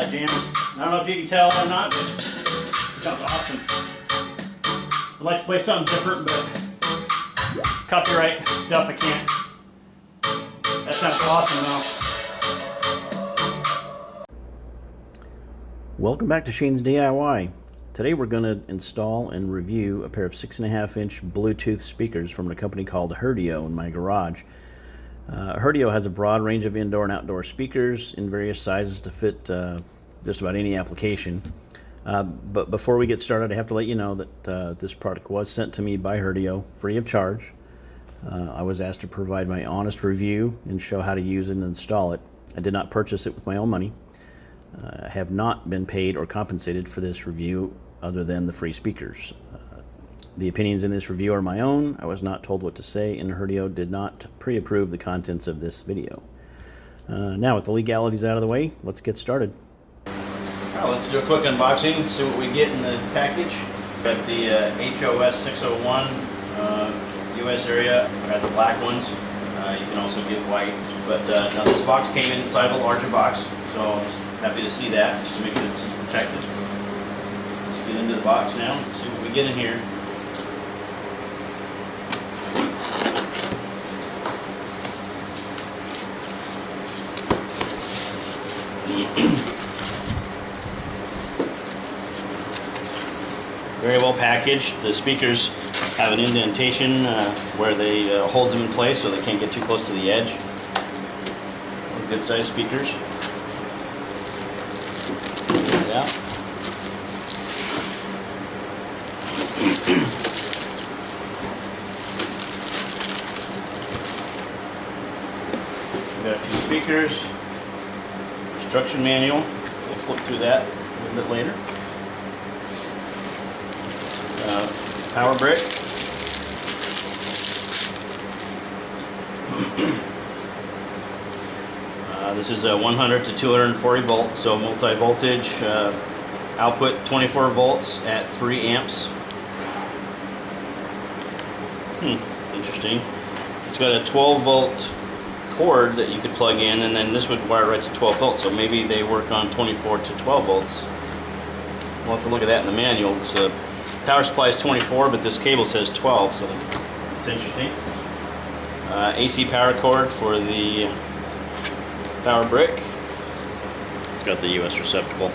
that jam. I don't know if you can tell or not, but it sounds awesome. I'd like to play something different, but copyright stuff I can't. That sounds awesome though. Welcome back to Shane's DIY. Today we're going to install and review a pair of 6.5-inch Bluetooth speakers from a company called Herdio in my garage. Herdio has a broad range of indoor and outdoor speakers in various sizes to fit just about any application. But before we get started, I have to let you know that this product was sent to me by Herdio free of charge. I was asked to provide my honest review and show how to use it and install it. I did not purchase it with my own money. I have not been paid or compensated for this review other than the free speakers. The opinions in this review are my own. I was not told what to say, and Herdio did not pre-approve the contents of this video. Now, with the legalities out of the way, let's get started. Well, let's do a quick unboxing, see what we get in the package. Got the HOS-601 US area. I got the black ones. You can also get white. But now this box came inside a larger box, so I'm just happy to see that, just to make sure it's protected. Let's get into the box now, see what we get in here. Very well packaged. The speakers have an indentation where they hold them in place so they can't get too close to the edge. Good sized speakers. Yeah. We got 2 speakers. Instruction manual. We'll flip through that a little bit later. Power brick. This is a 100 to 240 volt, so multi-voltage output 24 volts at 3 amps. Interesting. It's got a 12 volt cord that you could plug in, and then this would wire right to 12 volts, so maybe they work on 24 to 12 volts. We'll have to look at that in the manual. So power supply is 24, but this cable says 12, so it's interesting. AC power cord for the power brick. It's got the US receptacle.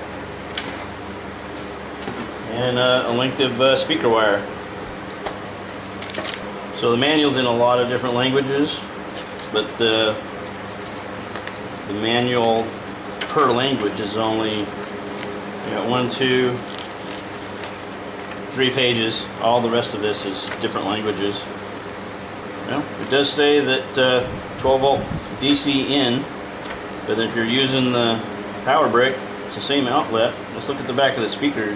And a length of speaker wire. So the manual's in a lot of different languages, but the manual per language is only, you got 1, 2, 3 pages. All the rest of this is different languages. Well, it does say that 12 volt DC in, but if you're using the power brick, it's the same outlet. Let's look at the back of the speaker.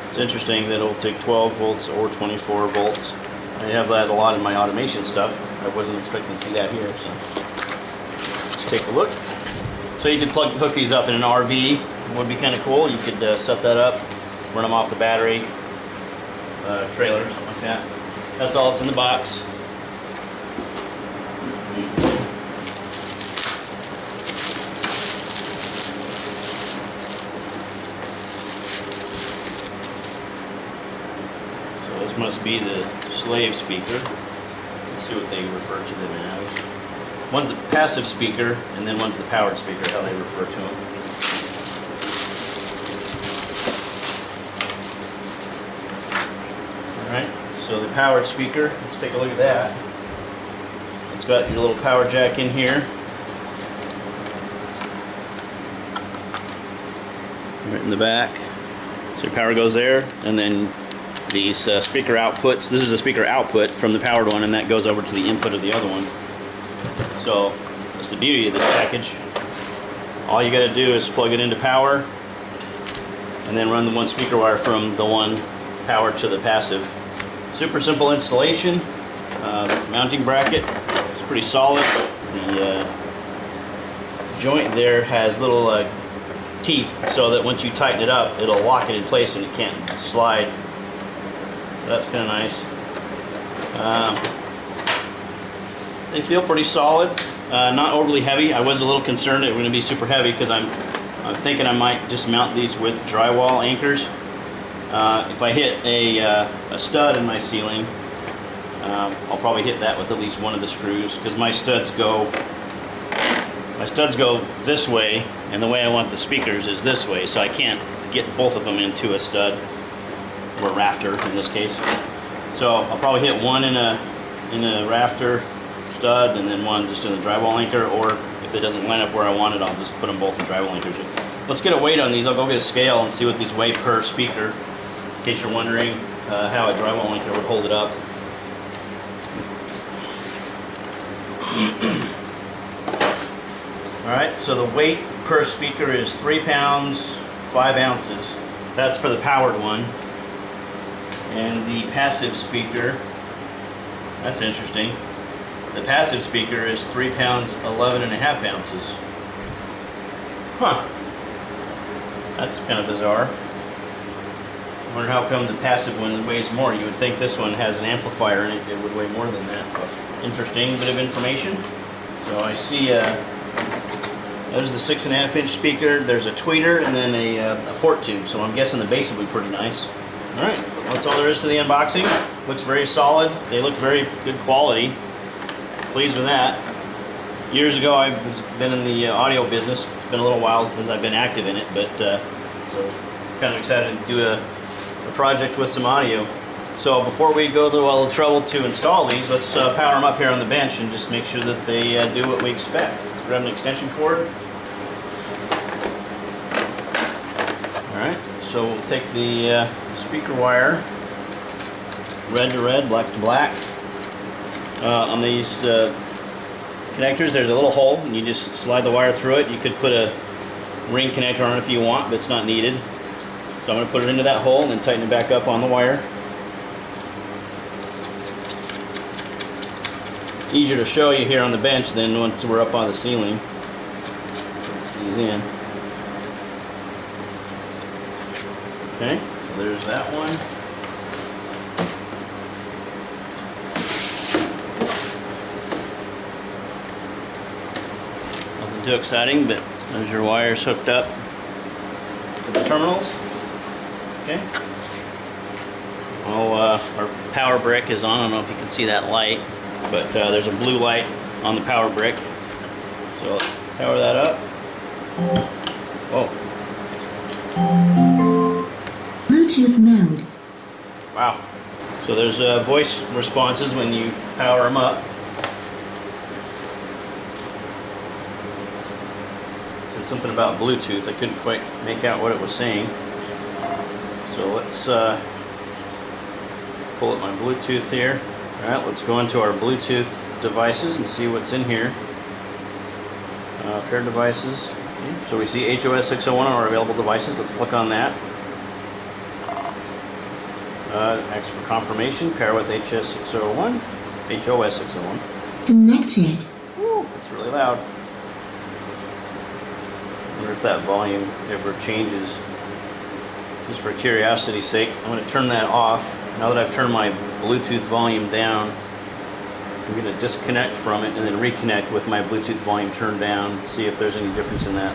It's interesting that it'll take 12 volts or 24 volts. I have that a lot in my automation stuff. I wasn't expecting to see that here. So let's take a look. So you could hook these up in an RV. It would be kind of cool. You could set that up, run them off the battery, trailer, something like that. That's all that's in the box. So this must be the slave speaker. Let's see what they refer to them as. One's the passive speaker, and then one's the powered speaker, how they refer to them. Alright, so the powered speaker, let's take a look at that. It's got your little power jack in here. Right in the back. So your power goes there, and then these speaker outputs. This is a speaker output from the powered one, and that goes over to the input of the other one. So that's the beauty of this package. All you got to do is plug it into power, and then run the one speaker wire from the one power to the passive. Super simple installation. Mounting bracket is pretty solid. The joint there has little teeth, so that once you tighten it up, it'll lock it in place and it can't slide. So that's kind of nice. They feel pretty solid, not overly heavy. I was a little concerned it was going to be super heavy because I'm I'm thinking I might just mount these with drywall anchors. If I hit a stud in my ceiling, I'll probably hit that with at least one of the screws, because my studs go this way, and the way I want the speakers is this way, so I can't get both of them into a stud, or rafter in this case. So I'll probably hit one in a rafter stud, and then one just in the drywall anchor, or if it doesn't line up where I want it, I'll just put them both in drywall anchors. Let's get a weight on these. I'll go get a scale and see what these weigh per speaker, in case you're wondering how a drywall anchor would hold it up. Alright, so the weight per speaker is 3 pounds, 5 ounces. That's for the powered one. And the passive speaker, that's interesting. The passive speaker is 3 pounds, 11.5 ounces. Huh. That's kind of bizarre. I wonder how come the passive one weighs more. You would think this one has an amplifier in it, it would weigh more than that. But interesting bit of information. So I see there's the 6.5-inch speaker, there's a tweeter, and then a port tube. So I'm guessing the bass will be pretty nice. Alright, that's all there is to the unboxing. Looks very solid. They look very good quality. Pleased with that. Years ago I've been in the audio business. It's been a little while since I've been active in it, but so kind of excited to do a project with some audio. So before we go through all the trouble to install these, let's power them up here on the bench and just make sure that they do what we expect. Let's grab an extension cord. Alright, so we'll take the speaker wire, red to red, black to black. On these connectors there's a little hole, and you just slide the wire through it. You could put a ring connector on it if you want, but it's not needed. So I'm going to put it into that hole and then tighten it back up on the wire. Easier to show you here on the bench than once we're up on the ceiling. These in. Okay, so there's that one. Nothing too exciting, but there's your wires hooked up to the terminals. Okay. Oh, our power brick is on. I don't know if you can see that light, but there's a blue light on the power brick. So let's power that up. Whoa. Bluetooth mode. Wow. So there's voice responses when you power them up. It said something about Bluetooth. I couldn't quite make out what it was saying. So let's pull up my Bluetooth here. Alright, let's go into our Bluetooth devices and see what's in here. Pair devices. Okay. So we see HOS-601 on our available devices. Let's click on that. Ask for confirmation. Pair with HOS-601. HOS-601. Connected. Woo, it's really loud. I wonder if that volume ever changes. Just for curiosity's sake, I'm going to turn that off. Now that I've turned my Bluetooth volume down, I'm going to disconnect from it and then reconnect with my Bluetooth volume turned down, see if there's any difference in that.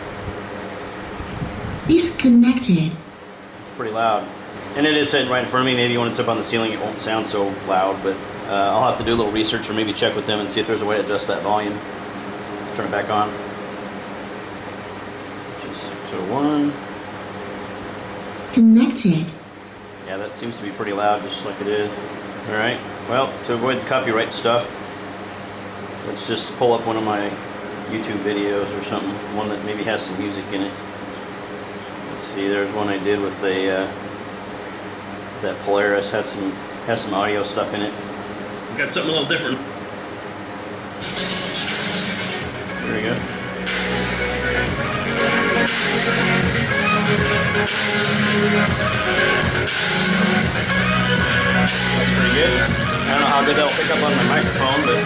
Disconnected. It's pretty loud. And it is sitting right in front of me. Maybe when it's up on the ceiling it won't sound so loud, but I'll have to do a little research or maybe check with them and see if there's a way to adjust that volume. Turn it back on. Just 601. Connected. Yeah, that seems to be pretty loud, just like it is. Alright, well, to avoid the copyright stuff, let's just pull up one of my YouTube videos or something, one that maybe has some music in it. Let's see, there's one I did with that Polaris, has some audio stuff in it. We've got something a little different. There we go. That's pretty good. I don't know how good that'll pick up on my microphone, but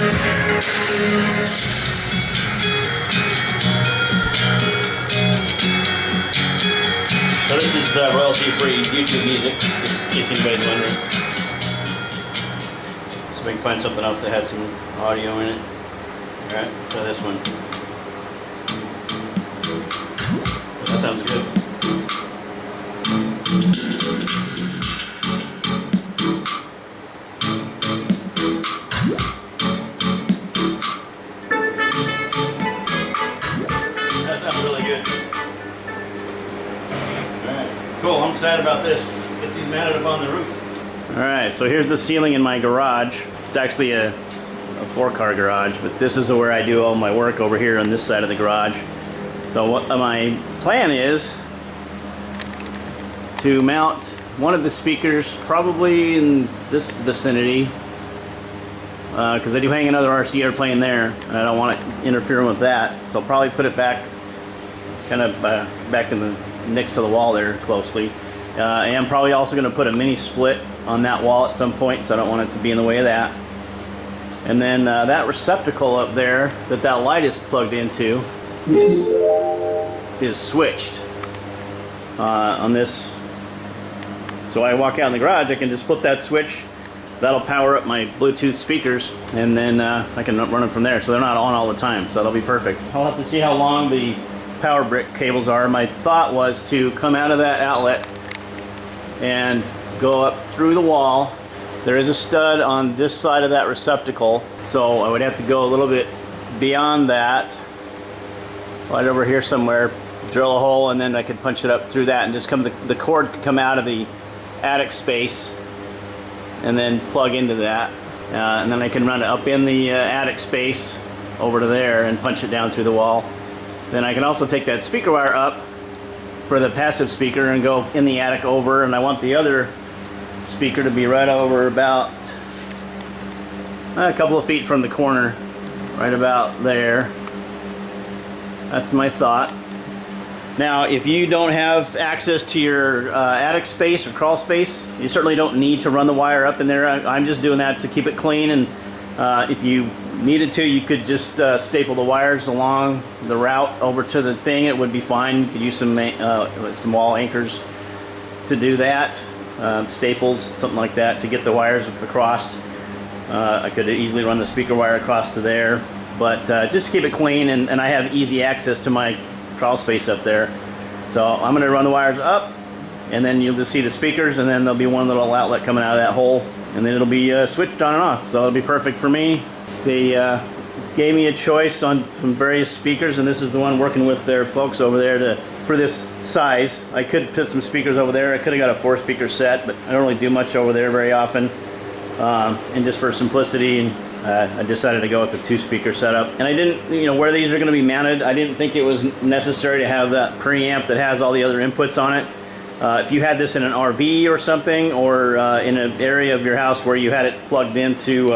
so this is royalty-free YouTube music, just in case anybody's wondering. So we can find something else that had some audio in it. Alright, so this one. That's sounds good. That sounds really good. Alright, cool. I'm excited about this. Get these mounted up on the roof. Alright, so here's the ceiling in my garage. It's actually a 4-car garage, but this is where I do all my work over here on this side of the garage. So what my plan is to mount one of the speakers probably in this vicinity, because I do hang another RC airplane there and I don't want it interfering with that, so I'll probably put it back kind of back in the next to the wall there closely. I am probably also going to put a mini split on that wall at some point, so I don't want it to be in the way of that. And then that receptacle up there that light is plugged into is switched on this. So when I walk out in the garage, I can just flip that switch. That'll power up my Bluetooth speakers, and then I can run them from there. So they're not on all the time, so that'll be perfect. I'll have to see how long the power brick cables are. My thought was to come out of that outlet and go up through the wall. There is a stud on this side of that receptacle, so I would have to go a little bit beyond that, right over here somewhere, drill a hole, and then I could punch it up through that and just come, the cord could come out of the attic space and then plug into that. And then I can run it up in the attic space over to there and punch it down through the wall. Then I can also take that speaker wire up for the passive speaker and go in the attic over, and I want the other speaker to be right over about a couple of feet from the corner, right about there. That's my thought. Now, if you don't have access to your attic space or crawl space, you certainly don't need to run the wire up in there. I'm just doing that to keep it clean, and if you needed to, you could just staple the wires along the route over to the thing. It would be fine. You could use some wall anchors to do that. Staples, something like that, to get the wires across. I could easily run the speaker wire across to there, but just to keep it clean, and I have easy access to my crawl space up there. So I'm going to run the wires up, and then you'll just see the speakers, and then there'll be one little outlet coming out of that hole, and then it'll be switched on and off. So it'll be perfect for me. They gave me a choice on from various speakers, and this is the one working with their folks over there for this size. I could put some speakers over there. I could have got a 4-speaker set, but I don't really do much over there very often. And just for simplicity, I decided to go with the 2-speaker setup. And I didn't, where these are going to be mounted, I didn't think it was necessary to have that preamp that has all the other inputs on it. If you had this in an RV or something, or in an area of your house where you had it plugged into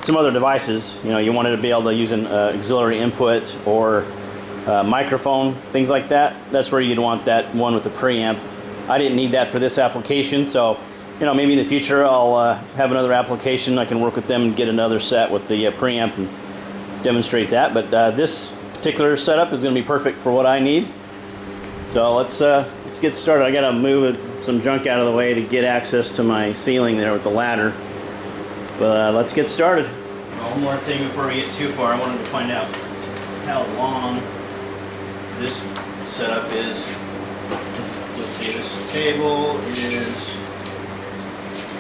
some other devices, you wanted to be able to use an auxiliary input or microphone, things like that, that's where you'd want that one with the preamp. I didn't need that for this application, so maybe in the future I'll have another application. I can work with them and get another set with the preamp and demonstrate that. But this particular setup is going to be perfect for what I need. So let's get started. I got to move some junk out of the way to get access to my ceiling there with the ladder. But let's get started. One more thing before we get too far. I wanted to find out how long this setup is. Let's see, this table is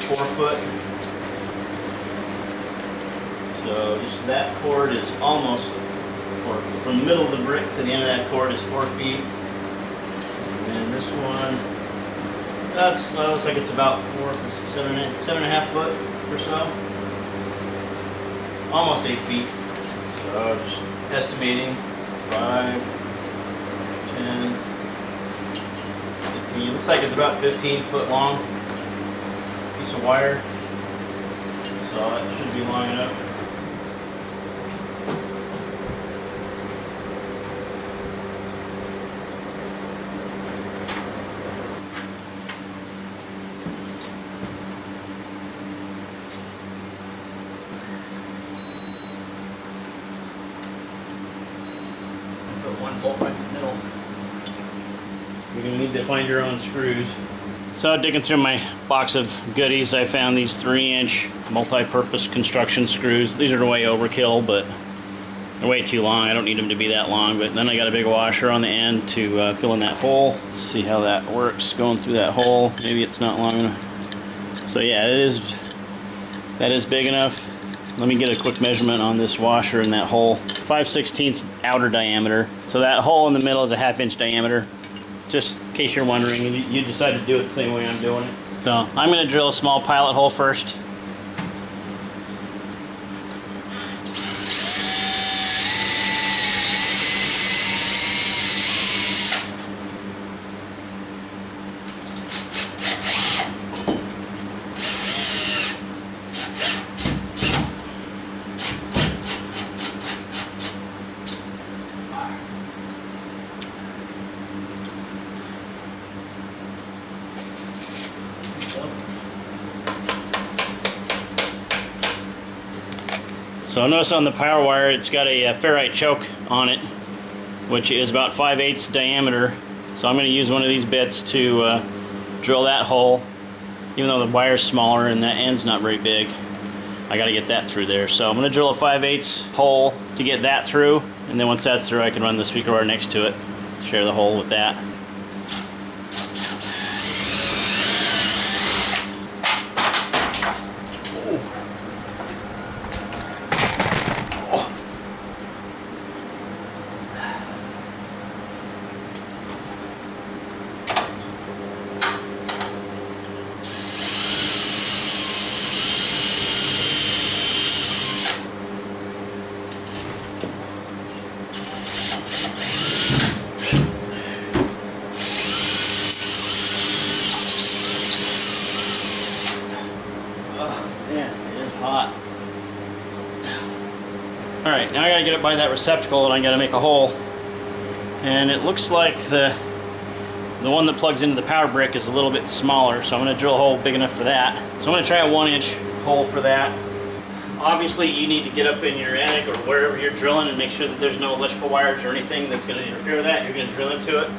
4 foot. So just that cord is almost 4 feet. From the middle of the brick to the end of that cord is 4 feet. And this one, looks like it's about 7.5 foot or so. Almost 8 feet. So just estimating 5, 10, 15. Looks like it's about 15 foot long piece of wire. So it should be long enough. One bolt right in the middle. You're going to need to find your own screws. So digging through my box of goodies, I found these 3-inch multi-purpose construction screws. These are way overkill, but They're way too long. I don't need them to be that long, but then I got a big washer on the end to fill in that hole. Let's see how that works going through that hole. Maybe it's not long enough. So yeah, that is big enough. Let me get a quick measurement on this washer in that hole. 5/16 outer diameter. So that hole in the middle is a 1/2 inch diameter. Just in case you're wondering, you decided to do it the same way I'm doing it. So I'm going to drill a small pilot hole first. So notice on the power wire it's got a ferrite choke on it, which is about 5/8 diameter. So I'm going to use one of these bits to drill that hole. Even though the wire's smaller and that end's not very big, I got to get that through there. So I'm going to drill a 5/8 hole to get that through, and then once that's through I can run the speaker wire next to it, share the hole with that. Alright, now I gotta get it by that receptacle and I gotta make a hole. And it looks like the one that plugs into the power brick is a little bit smaller, so I'm gonna drill a hole big enough for that. So I'm gonna try a 1-inch hole for that. Obviously you need to get up in your attic or wherever you're drilling and make sure that there's no electrical wires or anything that's gonna interfere with that. You're gonna drill into it.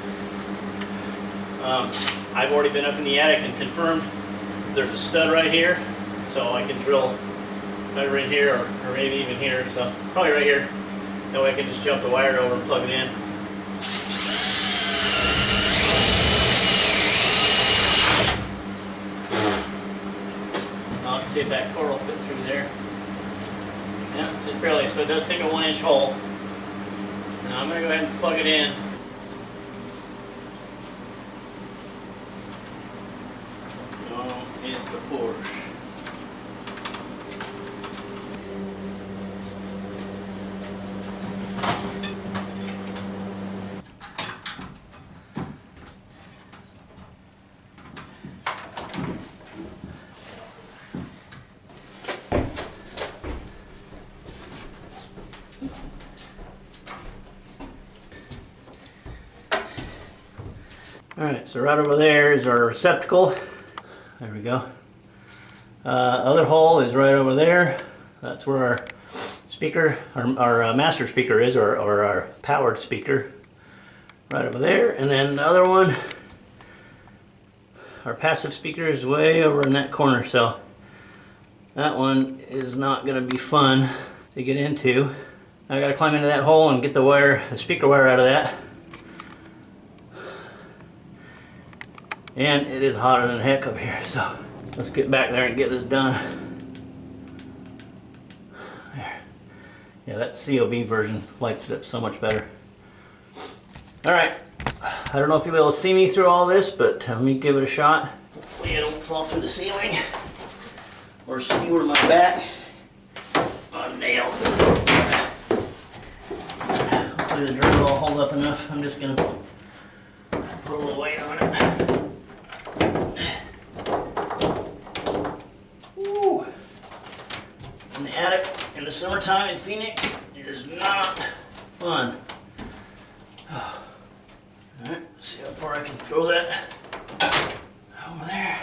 I've already been up in the attic and confirmed there's a stud right here, so I can drill right in here or maybe even here, so probably right here. That way I can just jump the wire over and plug it in. Now let's see if that core will fit through there. Yeah, just barely, so it does take a 1-inch hole. Now I'm going to go ahead and plug it in. Don't hit the Porsche. Alright, so right over there is our receptacle. There we go. Other hole is right over there. That's where our speaker, our master speaker is, or our powered speaker. Right over there. And then the other one, our passive speaker, is way over in that corner. So that one is not going to be fun to get into. I got to climb into that hole and get the wire, the speaker wire out of that. And it is hotter than heck up here, so let's get back there and get this done. There. Yeah, that COB version lights it up so much better. Alright, I don't know if you'll be able to see me through all this, but let me give it a shot. Hopefully I don't fall through the ceiling or skewer my back on nail. Hopefully the drill will hold up enough. I'm just going to put a little weight on it. In the attic in the summertime in Phoenix is not fun. Alright, let's see how far I can throw that over there.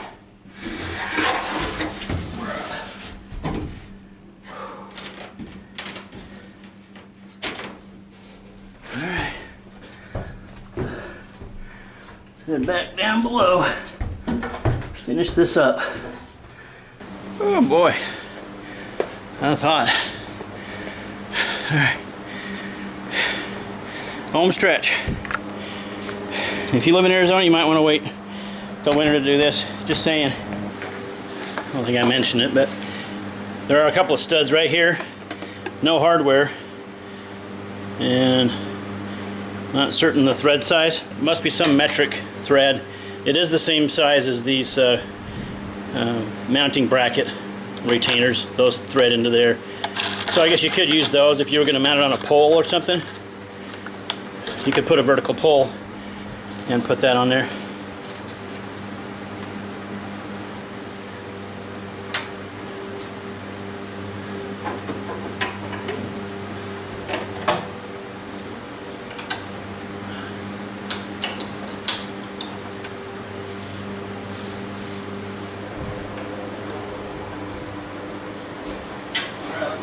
Alright. Head back down below. Finish this up. Oh boy. That's hot. Alright. Home stretch. If you live in Arizona, you might want to wait till winter to do this. Just saying. I don't think I mentioned it, but there are a couple of studs right here. No hardware. And not certain the thread size. It must be some metric thread. It is the same size as these mounting bracket retainers. Those thread into there. So I guess you could use those if you were going to mount it on a pole or something. You could put a vertical pole and put that on there.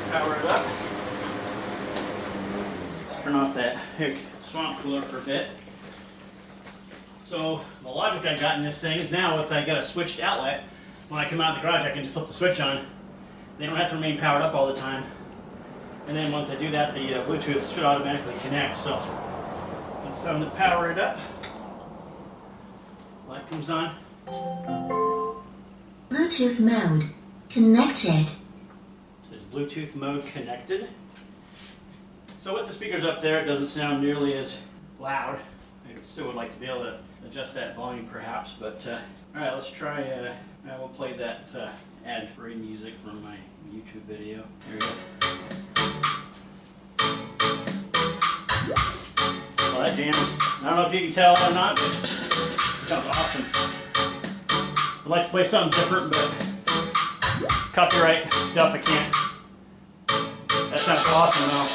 Power it up. Turn off that swamp cooler for a bit. So the logic I got in this thing is now if I got a switched outlet, when I come out of the garage I can just flip the switch on. They don't have to remain powered up all the time. And then once I do that, the Bluetooth should automatically connect. So let's go to power it up. Light comes on. Bluetooth mode. Connected. Bluetooth mode connected. So with the speakers up there, it doesn't sound nearly as loud. I still would like to be able to adjust that volume perhaps, but alright, let's try, I will play that ad-free music from my YouTube video. Here we go. Well, that jam, I don't know if you can tell or not, but it sounds awesome. I'd like to play something different, but copyright stuff I can't. That sounds awesome though.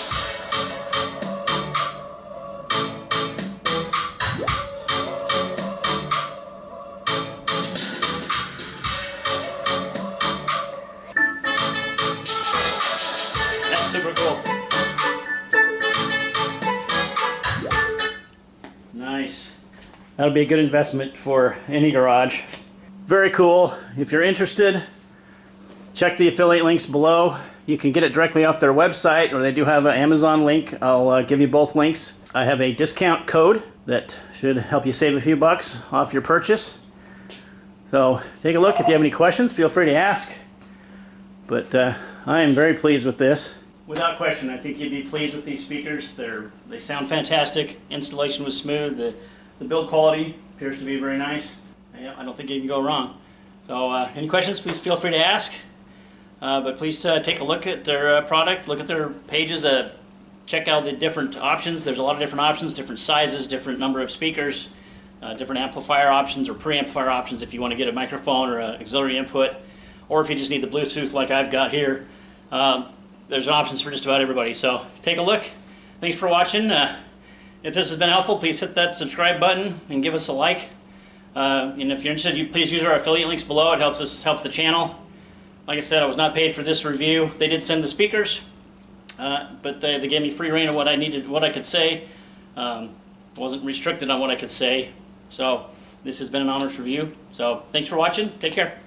That's super cool. Nice. That'll be a good investment for any garage. Very cool. If you're interested, check the affiliate links below. You can get it directly off their website, or they do have an Amazon link. I'll give you both links. I have a discount code that should help you save a few bucks off your purchase. So take a look. If you have any questions, feel free to ask. But I am very pleased with this. Without question, I think you'd be pleased with these speakers. They sound fantastic. Installation was smooth. The build quality appears to be very nice. I don't think you can go wrong. So any questions, please feel free to ask. But please take a look at their product, look at their pages, check out the different options. There's a lot of different options, different sizes, different number of speakers, different amplifier options or preamplifier options if you want to get a microphone or an auxiliary input, or if you just need the Bluetooth like I've got here. There's options for just about everybody. So take a look. Thanks for watching. If this has been helpful, please hit that subscribe button and give us a like. And if you're interested, please use our affiliate links below. It helps the channel. Like I said, I was not paid for this review. They did send the speakers, but they gave me free reign of what I needed, what I could say. Wasn't restricted on what I could say. So this has been an honest review. So thanks for watching. Take care.